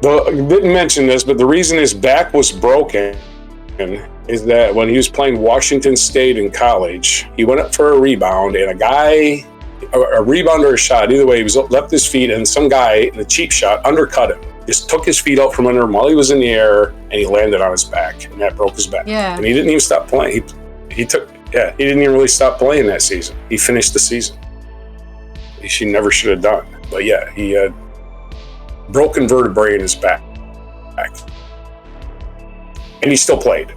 I didn't mention this, but the reason his back was broken is that when he was playing Washington State in college, he went up for a rebound, and a rebound or a shot, either way, he was left his feet, and some guy in a cheap shot undercut him. just took his feet out from under him while he was in the air, and he landed on his back, and that broke his back. Yeah. And he didn't even stop playing. He didn't even really stop playing that season. He finished the season. She never should have done. But yeah, he had broken vertebrae in his back. And he still played,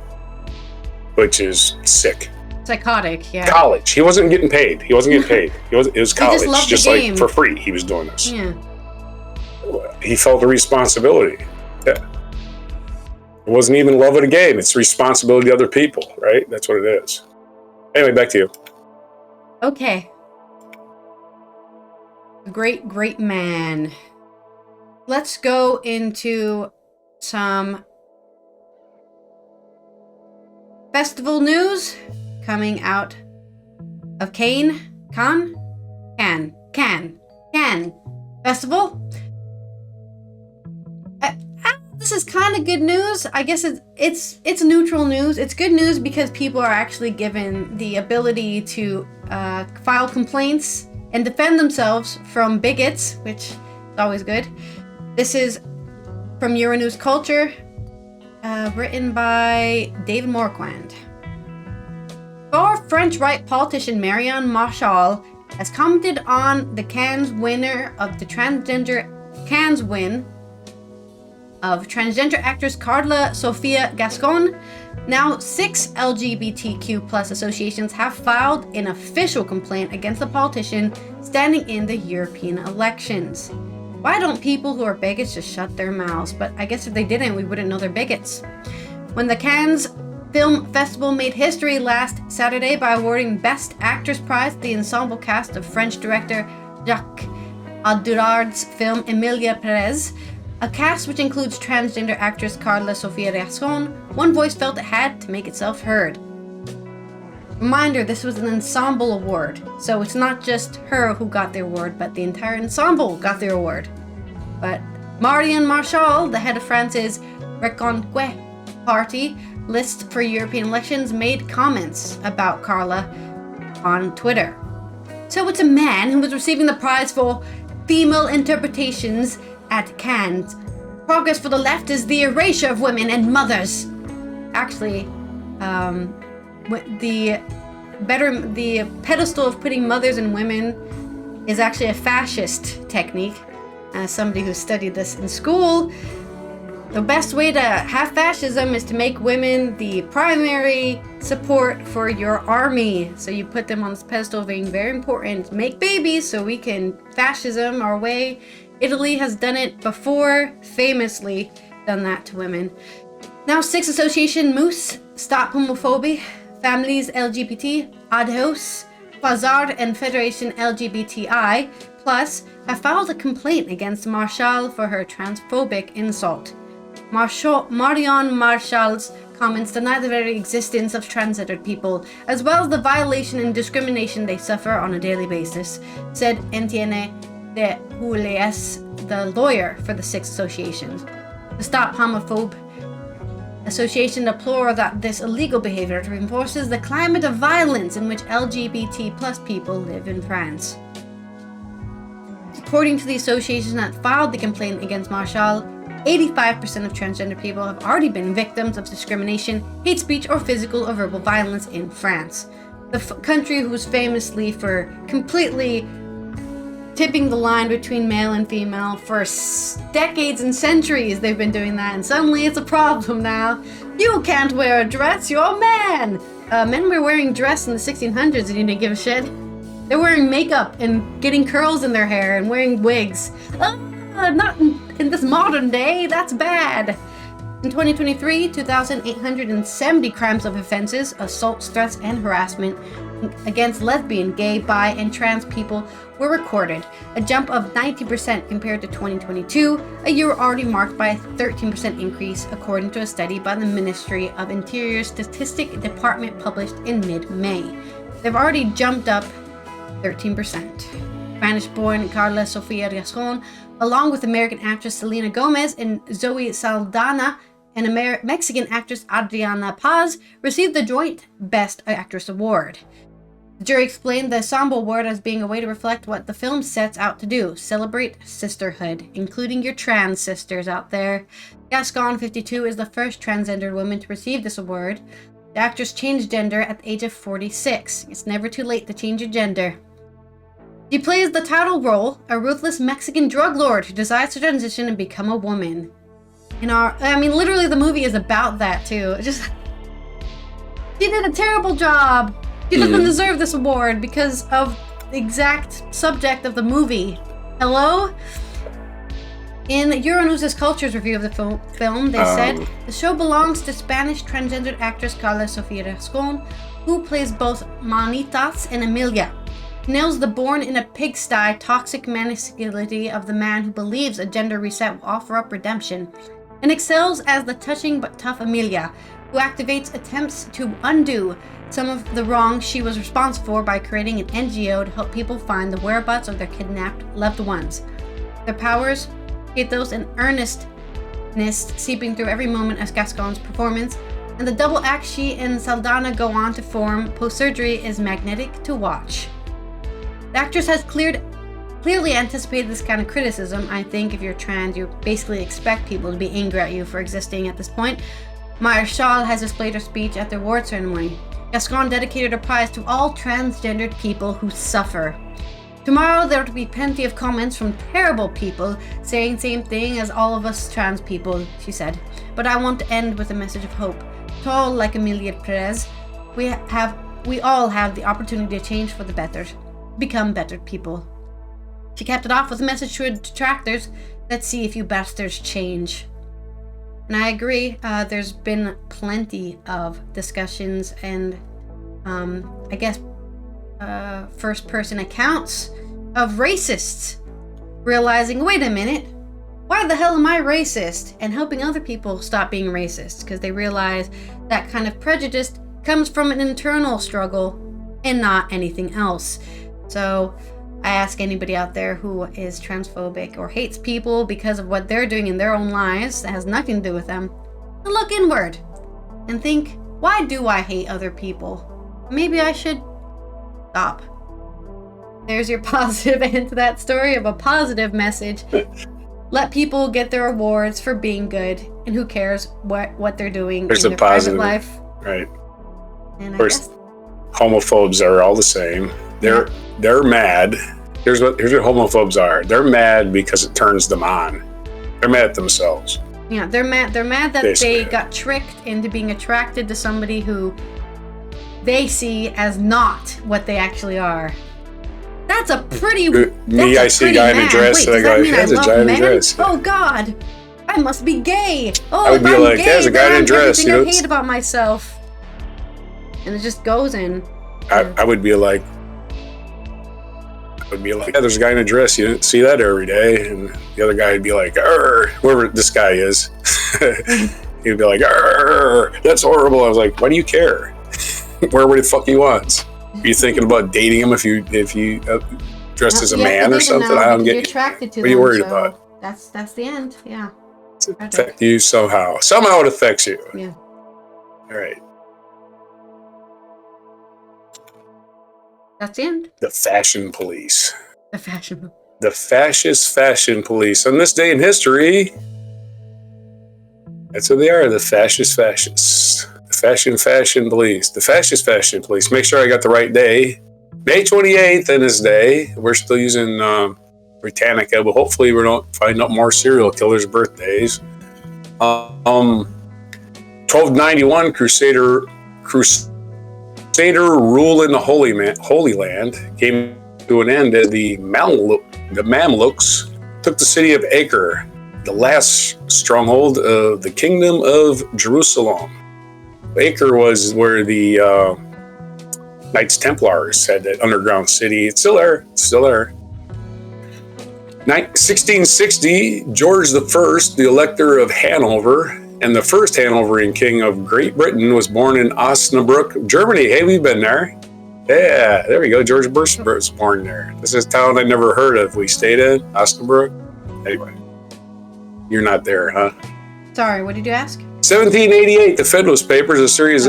which is sick. Psychotic, yeah. College. He wasn't getting paid. It was college. Just like for free. He was doing this. Yeah. He felt a responsibility. Yeah. It wasn't even love of the game. It's responsibility to other people, right? That's what it is. Anyway, back to you. Okay. Great, great man. Let's go into some festival news coming out of Cannes Festival. This is kind of good news. I guess it's neutral news. It's good news because people are actually given the ability to file complaints and defend themselves from bigots, which is always good. This is from Euronews Culture, written by David Morquand. Far French right politician Marion Marchal has commented on the Cannes winner of the Cannes win of transgender actress Carla Sofia Gascon. Now 6 LGBTQ plus associations have filed an official complaint against the politician standing in the European elections. Why don't people who are bigots just shut their mouths? But I guess if they didn't, we wouldn't know they're bigots. When the Cannes Film Festival made history last Saturday by awarding Best Actress Prize to the ensemble cast of French director Jacques Audiard's film Emilia Perez, a cast which includes transgender actress Carla Sofia Gascon, one voice felt it had to make itself heard. Reminder, this was an ensemble award, so it's not just her who got the award, but the entire ensemble got the award. But Marion Marchal, the head of France's Reconquête Party list for European elections, made comments about Carla on Twitter. So it's a man who was receiving the prize for female interpretations at Cannes. Progress for the left is the erasure of women and mothers. Actually, the pedestal of putting mothers and women is actually a fascist technique. As somebody who studied this in school, the best way to have fascism is to make women the primary support for your army. So you put them on this pedestal of being very important. Make babies so we can fascism our way. Italy has done it before, famously done that to women. Now 6 association Moose, Stop Homophobia, Families LGBT, Adhouse, Quasar, and Federation LGBTI Plus have filed a complaint against Marchal for her transphobic insult. Marion Marchal's comments deny the very existence of transgendered people, as well as the violation and discrimination they suffer on a daily basis, said Etienne de Houlies, the lawyer for the 6 associations. The Stop Homophobe Association deplores that this illegal behavior reinforces the climate of violence in which LGBT plus people live in France. According to the association that filed the complaint against Marchal, 85% of transgender people have already been victims of discrimination, hate speech, or physical or verbal violence in France. The country who's famously for completely tipping the line between male and female for decades and centuries. They've been doing that, and suddenly it's a problem now. You can't wear a dress, you're a man. Men were wearing dress in the 1600s and you didn't give a shit. They're wearing makeup and getting curls in their hair and wearing wigs. Not in this modern day, that's bad. In 2023, 2,870 crimes of offenses, assaults, threats, and harassment against lesbian, gay, bi, and trans people were recorded, a jump of 90% compared to 2022, a year already marked by a 13% increase, according to a study by the Ministry of Interior's Statistic Department published in mid-May. They've already jumped up 13%. Spanish-born Carla Sofia Gascon, along with American actress Selena Gomez and Zoe Saldana, and Mexican actress Adriana Paz, received the joint Best Actress Award. The jury explained the ensemble award as being a way to reflect what the film sets out to do. Celebrate sisterhood, including your trans sisters out there. Gascon, 52, is the first transgendered woman to receive this award. The actress changed gender at the age of 46. It's never too late to change your gender. She plays the title role, a ruthless Mexican drug lord who decides to transition and become a woman. Literally the movie is about that too. She did a terrible job. She doesn't deserve this award because of the exact subject of the movie. Hello? In Euronews' Cultures review of the film, they said, the show belongs to Spanish transgendered actress Carla Sofia Rascon, who plays both Manitas and Emilia. Nails the born in a pigsty toxic masculinity of the man who believes a gender reset will offer up redemption, and excels as the touching but tough Emilia, who activates attempts to undo some of the wrongs she was responsible for by creating an NGO to help people find the whereabouts of their kidnapped loved ones. Their powers, pathos, and earnestness seeping through every moment of Gascon's performance, and the double act she and Saldana go on to form post-surgery is magnetic to watch. The actress has clearly anticipated this kind of criticism. I think if you're trans, you basically expect people to be angry at you for existing at this point. Maya Shaw has displayed her speech at the award ceremony. Gascon dedicated her prize to all transgendered people who suffer. Tomorrow there will be plenty of comments from terrible people saying the same thing as all of us trans people, she said. But I want to end with a message of hope. Tall like Emilia Perez, we all have the opportunity to change for the better. Become better people. She capped it off with a message to her detractors. Let's see if you bastards change. And I agree, there's been plenty of discussions and, first-person accounts of racists realizing, wait a minute, why the hell am I racist? And helping other people stop being racist, because they realize that kind of prejudice comes from an internal struggle and not anything else. So I ask anybody out there who is transphobic or hates people because of what they're doing in their own lives that has nothing to do with them, to look inward and think, why do I hate other people? Maybe I should stop. There's your positive end to that story of a positive message. Let people get their awards for being good, and who cares what they're doing in their private life. Right. And of course, homophobes are all the same. They're mad. Here's what homophobes are. They're mad because it turns them on. They're mad at themselves. Yeah, they're mad that basically. They got tricked into being attracted to somebody who they see as not what they actually are. That's a pretty. I see a guy in a dress, and I go, he has a giant dress. Oh God, I must be gay. Oh, I would be like, there's a guy in a dress. You know, I hate about myself, and it just goes in. I would be like, yeah, there's a guy in a dress. You didn't see that every day. And the other guy would be like, whoever this guy is, he'd be like, that's horrible. I was like, why do you care? Wear what the fuck he wants. Are you thinking about dating him if you dressed as a man or something? I don't get you. Attracted to what are you worried about? That's the end. Yeah. It affects you somehow. Somehow it affects you. Yeah. All right. That's the end. The fashion police. The fascist fashion police. On this day in history, that's what they are, the fascists. The fashion police. The fascist fashion police. Make sure I got the right day. May 28th in this day. We're still using Britannica, but hopefully we don't find out more serial killers' birthdays. 1291, Crusader rule in the Holy Land came to an end as the Mamluks took the city of Acre, the last stronghold of the Kingdom of Jerusalem. Acre was where the Knights Templars had that underground city. It's still there. 1660, George I, the Elector of Hanover, and the first Hanoverian king of Great Britain, was born in Osnabrück, Germany. Hey, we've been there. Yeah, there we go. George Bush was born there. This is a town I never heard of. We stayed in Osnabrück. Anyway, you're not there, huh? Sorry, what did you ask? 1788, the Federalist Papers, a series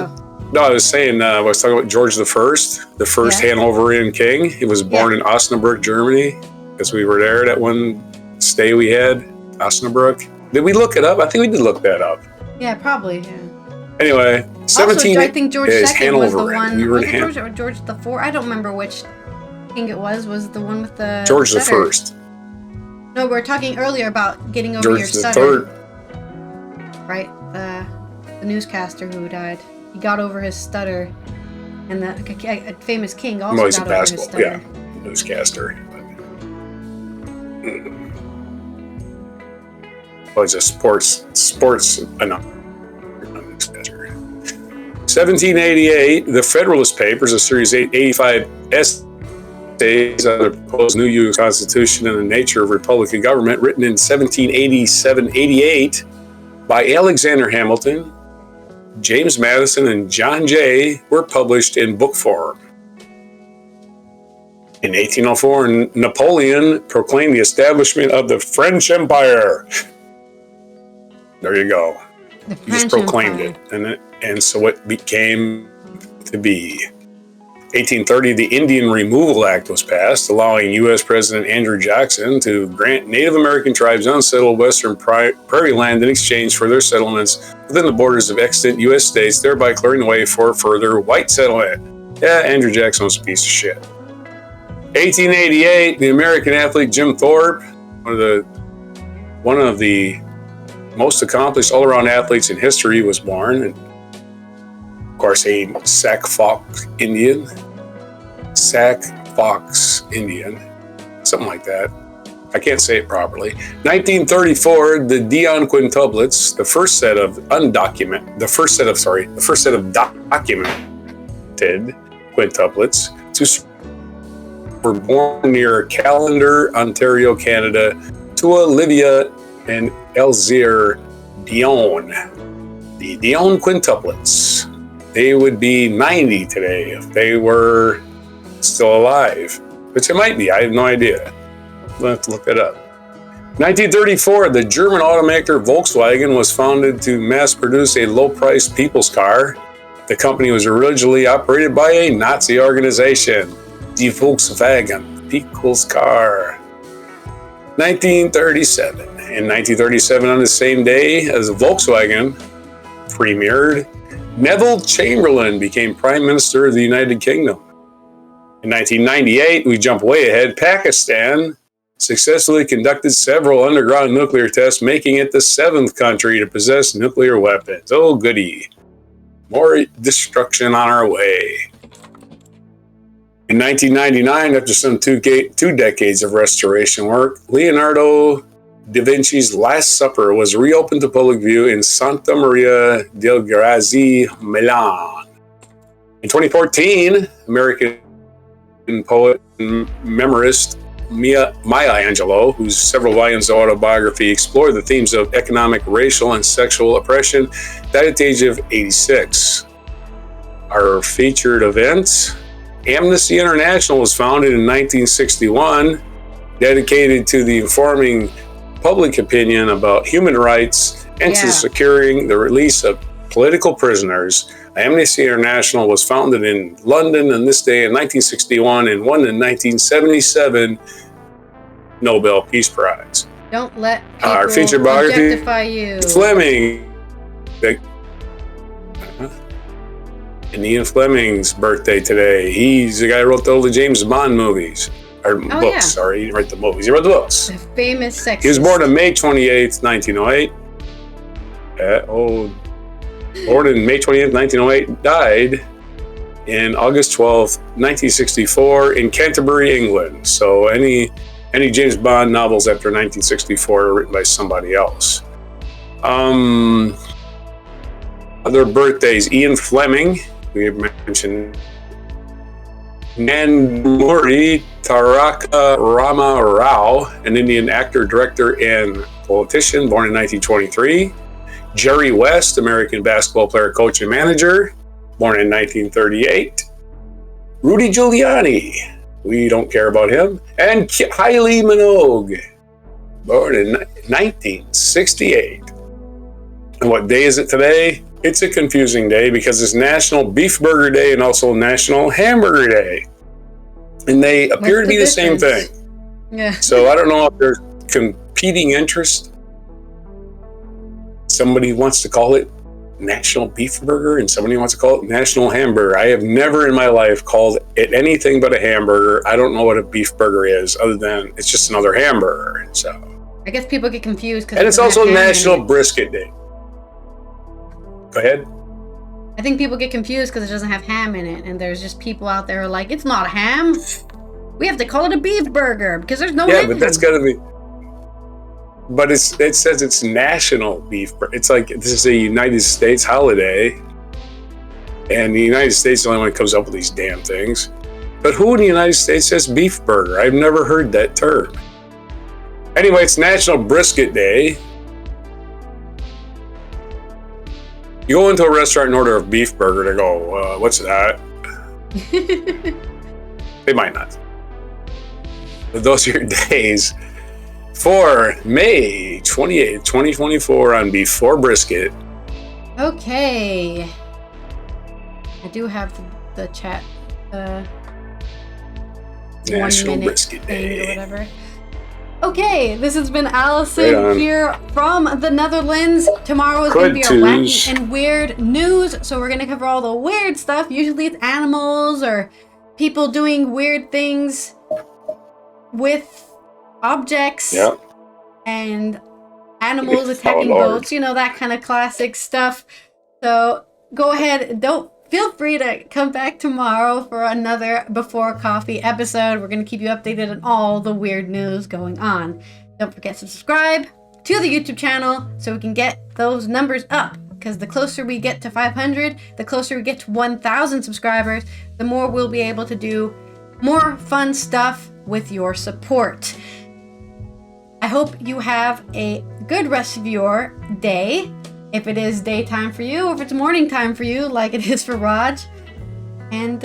No, I was saying, I was talking about George the First Hanoverian king. He was born in Osnabrück, Germany, because we were there that one stay we had, Osnabrück. Did we look it up? I think we did look that up. Yeah, probably. Yeah. Anyway, 17. Also, I think George II was the one. We were was it George or George the Fourth? I don't remember which king it was. Was it the one with the George the stutter? First? No, we were talking earlier about getting over George your the stutter. Third. Right, the newscaster who died. He got over his stutter, and a famous king also Well, he's got a over his basketball, stutter. newscaster. Well, he's a sports newscaster. 1788, the Federalist Papers, a series 85 essays on the proposed new U.S. Constitution and the nature of Republican government, written in 1787-88 by Alexander Hamilton, James Madison, and John Jay, were published in book form. In 1804, Napoleon proclaimed the establishment of the French Empire. There you go. He just proclaimed it, and so it became to be. 1830, the Indian Removal Act was passed, allowing U.S. President Andrew Jackson to grant Native American tribes unsettled western prairie land in exchange for their settlements within the borders of extant U.S. states, thereby clearing the way for further white settlement. Yeah, Andrew Jackson was a piece of shit. 1888, the American athlete Jim Thorpe, one of the most accomplished all-around athletes in history, was born. And of course, a Sac Fox Indian, something like that. I can't say it properly. 1934, the Dion quintuplets, the first set of documented quintuplets, were born near Callander, Ontario, Canada, to Olivia and Elzire Dion. The Dion quintuplets. They would be 90 today if they were still alive, which it might be. I have no idea. I'll have to look that up. 1934, the German automaker Volkswagen was founded to mass produce a low-priced people's car. The company was originally operated by a Nazi organization, Die Volkswagen, people's car. 1937. In 1937, on the same day as Volkswagen premiered, Neville Chamberlain became Prime Minister of the United Kingdom. In 1998, we jump way ahead, Pakistan successfully conducted several underground nuclear tests, making it the 7th country to possess nuclear weapons. Oh, goody. More destruction on our way. In 1999, after some two decades of restoration work, Leonardo da Vinci's Last Supper was reopened to public view in Santa Maria del Grazi, Milan. In 2014, American poet and memorist Maya Angelou, whose several volumes of autobiography explore the themes of economic, racial, and sexual oppression, died at the age of 86. Our featured event, Amnesty International, was founded in 1961, dedicated to the informing public opinion about human rights and to securing the release of political prisoners. Amnesty International was founded in London on this day in 1961 and won the 1977 Nobel Peace Prize. Don't let people our featured biography, objectify you. Fleming. And Ian Fleming's birthday today. He's the guy who wrote all the James Bond movies. Or books, yeah. sorry. He didn't write the movies. He wrote the books. The famous sexist. He was born on May 28th, 1908. Born in May 28th, 1908. Died in August 12th, 1964 in Canterbury, England. So any James Bond novels after 1964 are written by somebody else. Other birthdays, Ian Fleming, we mentioned. Nandamuri Taraka Rama Rao, an Indian actor, director, and politician, born in 1923. Jerry West, American basketball player, coach, and manager, born in 1938. Rudy Giuliani, we don't care about him. And Kylie Minogue, born in 1968. And what day is it today? It's a confusing day because it's National Beef Burger Day and also National Hamburger Day. And they appear to be the same thing. Yeah. So I don't know if there's competing interest. Somebody wants to call it National Beef Burger and somebody wants to call it National Hamburger. I have never in my life called it anything but a hamburger. I don't know what a beef burger is other than it's just another hamburger. So I guess people get confused. And it's also National Brisket Day. Go ahead. I think people get confused because it doesn't have ham in it. And there's just people out there who are like, it's not ham. We have to call it a beef burger because there's no ham. Yeah, but that's got to be... But it says it's National Beef Burger. It's like this is a United States holiday. And the United States is the only one that comes up with these damn things. But who in the United States says beef burger? I've never heard that term. Anyway, it's National Brisket Day. You go into a restaurant and order a beef burger, they go, what's that? They might not. But those are your days for May 28th, 2024 on Before Brisket. Okay. I do have the chat. National 1 minute Brisket Day. or whatever. Okay, this has been Allison here from the Netherlands. Tomorrow is going to be our wacky and weird news. So we're going to cover all the weird stuff. Usually it's animals or people doing weird things with objects. Yep. And animals attacking boats. You know, that kind of classic stuff. So go ahead. Feel free to come back tomorrow for another Before Coffee episode. We're going to keep you updated on all the weird news going on. Don't forget to subscribe to the YouTube channel so we can get those numbers up. Because the closer we get to 500, the closer we get to 1,000 subscribers, the more we'll be able to do more fun stuff with your support. I hope you have a good rest of your day. If it is daytime for you, or if it's morning time for you, like it is for Rog. And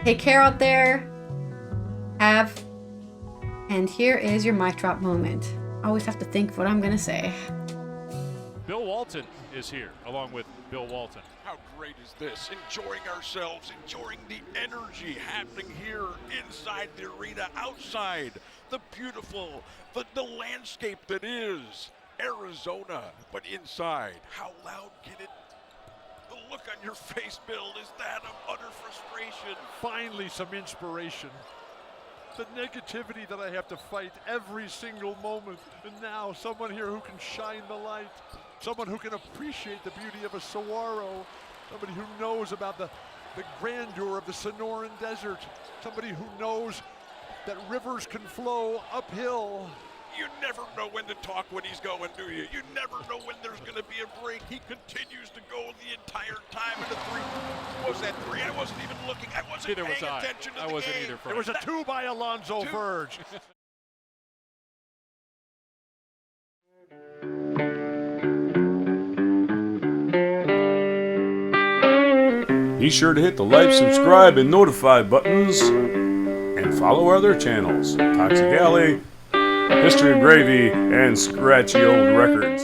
take care out there. And here is your mic drop moment. I always have to think of what I'm going to say. Bill Walton is here, along with Bill Walton. How great is this? Enjoying ourselves, enjoying the energy happening here inside the arena, outside, the beautiful, the landscape that is Arizona, but inside, how loud can it? The look on your face, Bill, is that of utter frustration. Finally, some inspiration. The negativity that I have to fight every single moment, and now someone here who can shine the light, someone who can appreciate the beauty of a saguaro, somebody who knows about the grandeur of the Sonoran Desert, somebody who knows that rivers can flow uphill. You never know when to talk when he's going, do you? You never know when there's going to be a break. He continues to go the entire time in the three. What was that three? I wasn't even looking. I wasn't paying attention to the game. I wasn't either. There was a two by Alonzo Verge. Be sure to hit the like, subscribe, and notify buttons, and follow our other channels, Toxic Alley, History of Gravy, and Scratchy Old Records.